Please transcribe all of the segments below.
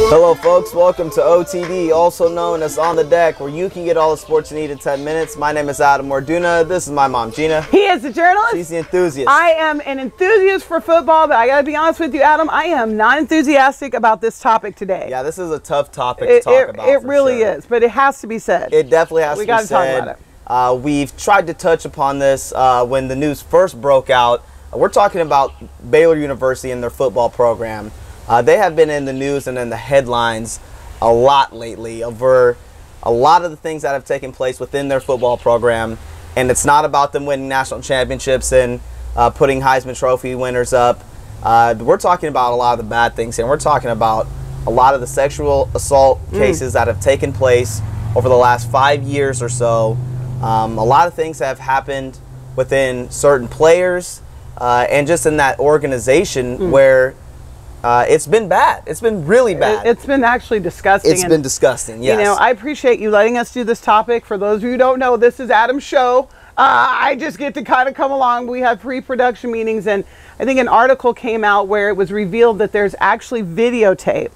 Hello folks, welcome to OTD, also known as On the Deck, where you can get all the sports you need in 10 minutes. My name is Adam Orduna. This is my mom, Gina. He is a journalist. She's the enthusiast. I am an enthusiast for football, but I gotta be honest with you, Adam, I am not enthusiastic about this topic today. Yeah, this is a tough topic to talk about. It really is, but it has to be said. It definitely has to be said. We gotta talk about it. We've tried to touch upon this when the news first broke out. We're talking about Baylor University and their football program. They have been in the news and in the headlines a lot lately over a lot of the things that have taken place within their football program. And it's not about them winning national championships and putting Heisman Trophy winners up. We're talking about a lot of the bad things, and we're talking about a lot of the sexual assault cases that have taken place over the last 5 years or so. A lot of things have happened within certain players and just in that organization where it's been bad. It's been really bad. It's been actually disgusting. It's been disgusting, yes. You know, I appreciate you letting us do this topic. For those of you who don't know, this is Adam's show. I just get to kind of come along. We have pre-production meetings, and I think an article came out where it was revealed that there's actually videotape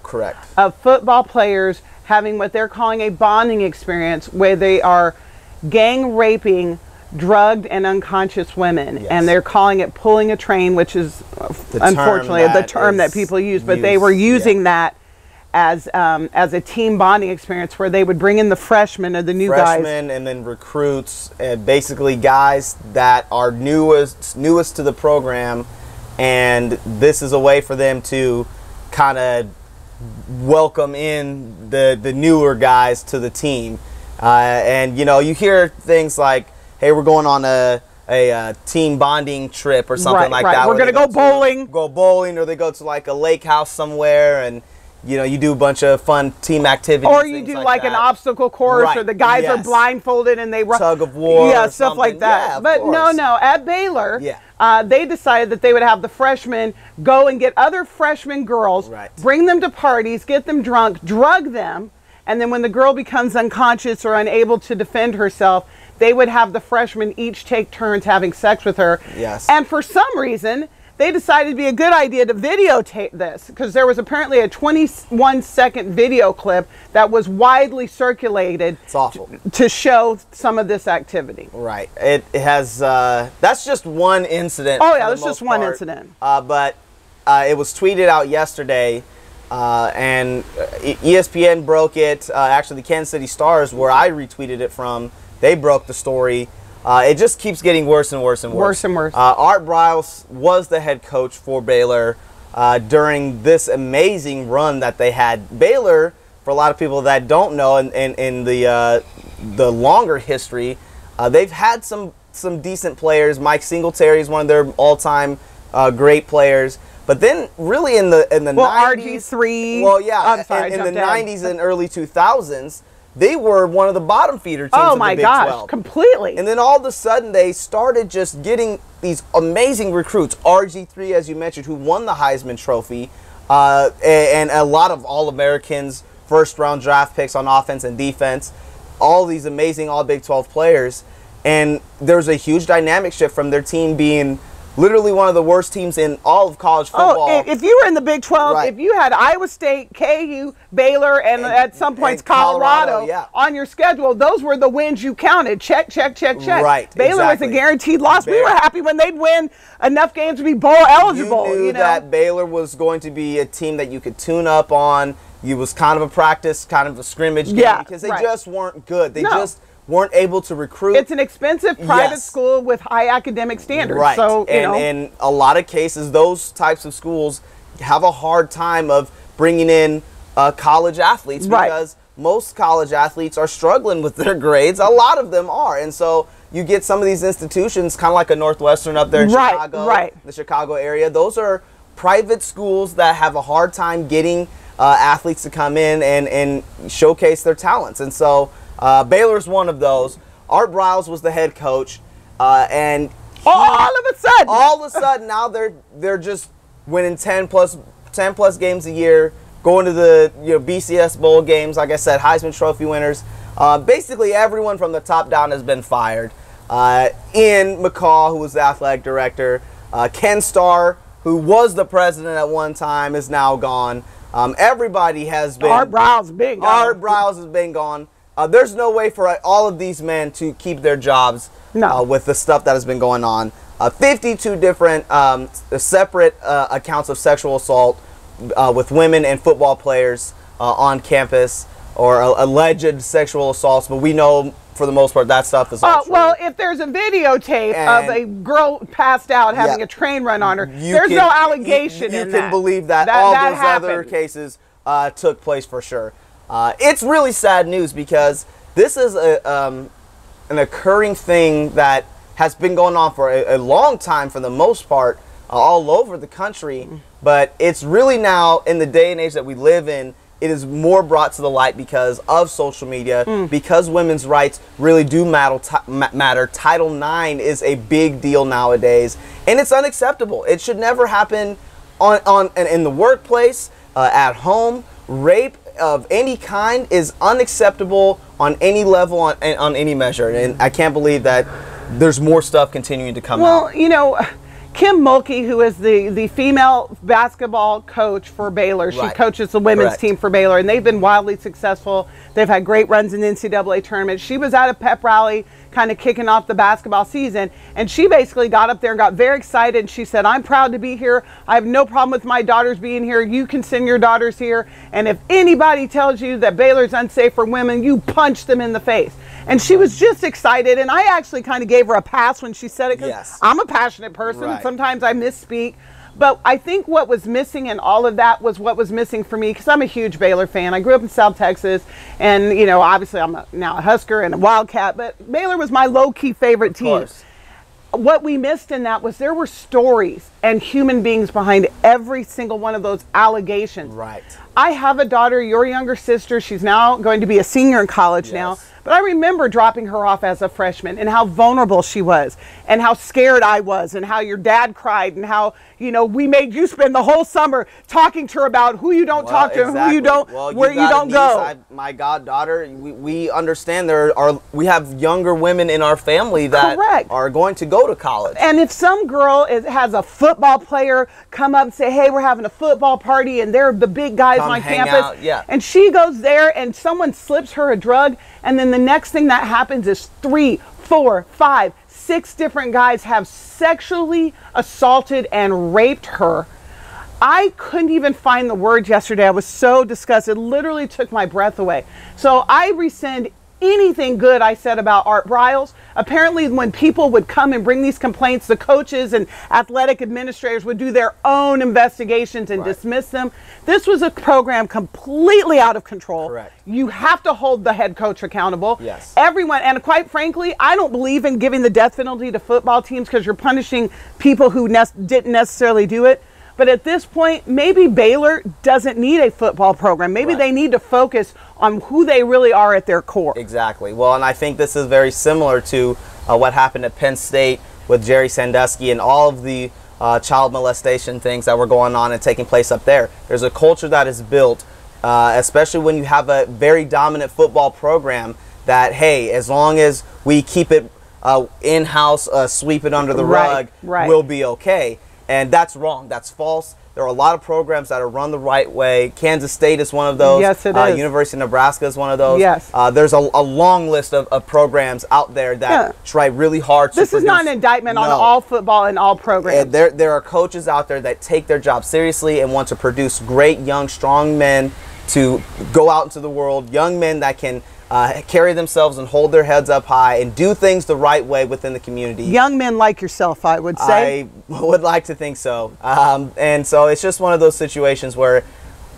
of football players having what they're calling a bonding experience where they are gang raping drugged and unconscious women, and they're calling it pulling a train, which is unfortunately the term that people use, but they were using that as a team bonding experience where they would bring in the freshmen or the new guys, and then recruits, and basically guys that are newest to the program, and this is a way for them to kind of welcome in the newer guys to the team. And you know, you hear things like, hey, we're going on a team bonding trip or something like that. We're going to go bowling. Go bowling, or they go to like a lake house somewhere, and you know, you do a bunch of fun team activities. Or you do like an obstacle course, or the guys are blindfolded and they run. Tug of war. Yeah, stuff like that. Yeah, but no, at Baylor, they decided that they would have the freshmen go and get other freshman girls, bring them to parties, get them drunk, drug them, and then when the girl becomes unconscious or unable to defend herself, they would have the freshmen each take turns having sex with her. Yes. And for some reason, they decided it'd be a good idea to videotape this, because there was apparently a 21-second video clip that was widely circulated to show some of this activity. Right. It has, that's just one incident. Oh, yeah, that's just one incident. But it was tweeted out yesterday, and ESPN broke it. Actually, the Kansas City Stars, where I retweeted it from, they broke the story. It just keeps getting worse and worse and worse. Worse and worse. Art Briles was the head coach for Baylor during this amazing run that they had. Baylor, for a lot of people that don't know, in the longer history, they've had some decent players. Mike Singletary is one of their all-time great players. But then, really, in the 90s, RG3. Well, yeah, I'm sorry, in the 90s and early 2000s. They were one of the bottom feeder teams of the Big 12. Oh my gosh, completely. And then all of a sudden they started just getting these amazing recruits. RG3, as you mentioned, who won the Heisman Trophy, and a lot of All-Americans, first-round draft picks on offense and defense. All these amazing All-Big 12 players. And there's a huge dynamic shift from their team being literally one of the worst teams in all of college football. Oh, if you were in the Big 12, if you had Iowa State, KU, Baylor, and at some points Colorado on your schedule, those were the wins you counted. Check, check, check, check. Right, Baylor was a guaranteed loss. We were happy when they'd win enough games to be bowl eligible. You knew that Baylor was going to be a team that you could tune up on. It was kind of a practice, kind of a scrimmage game, because they just weren't good. They just weren't able to recruit. It's an expensive private school with high academic standards. Right. So, and in a lot of cases, those types of schools have a hard time of bringing in college athletes because most college athletes are struggling with their grades. A lot of them are. And so you get some of these institutions, kind of like a Northwestern up there in Chicago, the Chicago area. Those are private schools that have a hard time getting athletes to come in and showcase their talents. And so Baylor's one of those. Art Briles was the head coach, and all of a sudden, now they're just winning 10 plus games a year, going to the BCS bowl games. Like I said, Heisman Trophy winners. Basically, everyone from the top down has been fired. Ian McCaw, who was the athletic director, Ken Starr, who was the president at one time, is now gone. Everybody has been. Art Briles been gone. Art Briles has been gone. There's no way for all of these men to keep their jobs with the stuff that has been going on. 52 different separate accounts of sexual assault with women and football players on campus, or alleged sexual assaults, but we know for the most part that stuff is all true. Well, if there's a videotape of a girl passed out having a train run on her, there's no allegation in that. You can believe that all those other cases took place for sure. It's really sad news because this is an occurring thing that has been going on for a long time for the most part all over the country, but it's really now, in the day and age that we live in, it is more brought to the light because of social media, because women's rights really do matter. Title IX is a big deal nowadays, and it's unacceptable. It should never happen in the workplace, at home. Rape of any kind is unacceptable on any level, on any measure, and I can't believe that there's more stuff continuing to come out. Well, you know, Kim Mulkey, who is the female basketball coach for Baylor, she coaches the women's team for Baylor, and they've been wildly successful. They've had great runs in the NCAA tournament. She was at a pep rally kind of kicking off the basketball season, and she basically got up there and got very excited, and she said, I'm proud to be here. I have no problem with my daughters being here. You can send your daughters here, and if anybody tells you that Baylor's unsafe for women, you punch them in the face. And she was just excited, and I actually kind of gave her a pass when she said it, because I'm a passionate person, and sometimes I misspeak. But I think what was missing in all of that was what was missing for me, because I'm a huge Baylor fan. I grew up in South Texas, and, you know, obviously I'm now a Husker and a Wildcat, but Baylor was my low-key favorite team. What we missed in that was there were stories and human beings behind every single one of those allegations. I have a daughter, your younger sister. She's now going to be a senior in college now. But I remember dropping her off as a freshman and how vulnerable she was and how scared I was and how your dad cried and how, you know, we made you spend the whole summer talking to her about who you don't talk to and who you don't, where you don't go. My goddaughter, we understand we have younger women in our family that are going to go to college. And if some girl has a football player come up and say, hey, we're having a football party and they're the big guys on campus, and she goes there and someone slips her a drug, and then the next thing that happens is 3, 4, 5, 6 different guys have sexually assaulted and raped her. I couldn't even find the words yesterday. I was so disgusted. It literally took my breath away. So I rescind anything good I said about Art Briles. Apparently, when people would come and bring these complaints, the coaches and athletic administrators would do their own investigations and dismiss them. This was a program completely out of control. You have to hold the head coach accountable. Everyone, and quite frankly, I don't believe in giving the death penalty to football teams because you're punishing people who didn't necessarily do it. But at this point, maybe Baylor doesn't need a football program. Maybe they need to focus on who they really are at their core. Exactly. Well, and I think this is very similar to what happened at Penn State with Jerry Sandusky and all of the child molestation things that were going on and taking place up there. There's a culture that is built, especially when you have a very dominant football program, that, hey, as long as we keep it in-house, sweep it under the rug, we'll be okay. And that's wrong. That's false. There are a lot of programs that are run the right way. Kansas State is one of those. Yes, it is. University of Nebraska is one of those. Yes. There's a long list of programs out there that try really hard to This is not an indictment on all football and all programs. There are coaches out there that take their job seriously and want to produce great, young, strong men to go out into the world, young men that can carry themselves and hold their heads up high and do things the right way within the community. Young men like yourself, I would say. I would like to think so. And so it's just one of those situations where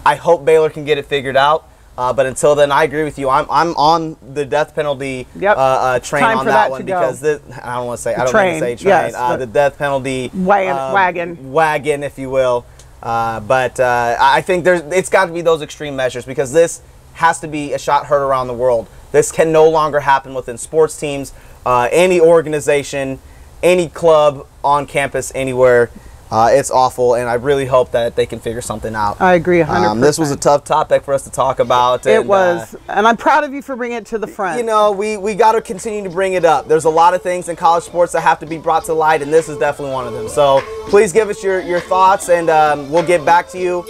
I hope Baylor can get it figured out. But until then, I agree with you. I'm on the death penalty train on that one, because I don't want to say train. The death penalty wagon, if you will. But I think it's got to be those extreme measures, because this has to be a shot heard around the world. This can no longer happen within sports teams, any organization, any club on campus, anywhere. It's awful, and I really hope that they can figure something out. I agree 100%. This was a tough topic for us to talk about. It was, and I'm proud of you for bringing it to the front. You know, we got to continue to bring it up. There's a lot of things in college sports that have to be brought to light, and this is definitely one of them. So please give us your thoughts, and we'll get back to you.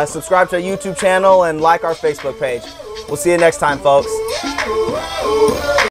Subscribe to our YouTube channel and like our Facebook page. We'll see you next time, folks.